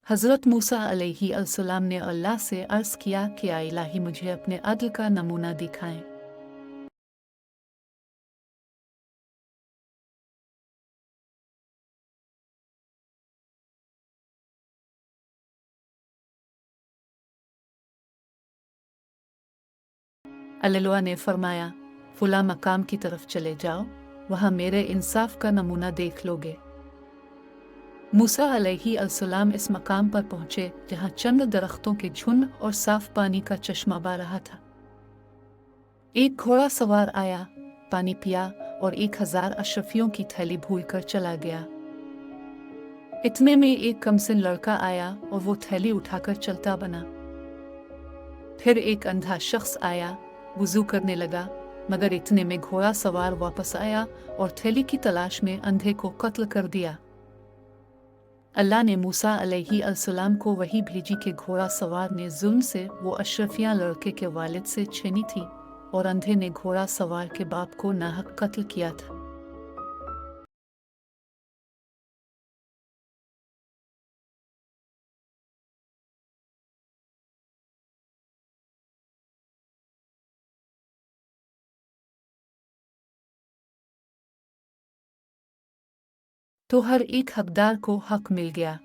हज़रत मूसा अलैहिस्सलाम ने अल्लाह से अर्ज़ किया कि या इलाही मुझे अपने अदल का नमूना दिखाएं। अल्लाह ने फरमाया, फुला मकाम की तरफ चले जाओ, वहाँ मेरे इंसाफ का नमूना देख लोगे। मूसा अलैहिस्सलाम इस मकाम पर पहुँचे जहाँ चंद दरख्तों के झुंड और साफ पानी का चश्मा बह रहा था। एक घोड़ा सवार आया, पानी पिया और 1000 अशरफियों की थैली भूल कर चला गया। इतने में एक कमसिन लड़का आया और वो थैली उठाकर चलता बना। फिर एक अंधा शख्स आया, वुजू करने लगा, मगर इतने में घोड़ा सवार वापस आया और थैली की तलाश में अंधे को कत्ल कर दिया। अल्लाह ने मूसा अलैहिस्सलाम को वही भेजी कि घोड़ा सवार ने जुल्म से वो अशरफियाँ लड़के के वालिद से छीनी थी और अंधे ने घोड़ा सवार के बाप को नाहक कत्ल किया था। तो हर एक हकदार को हक मिल गया।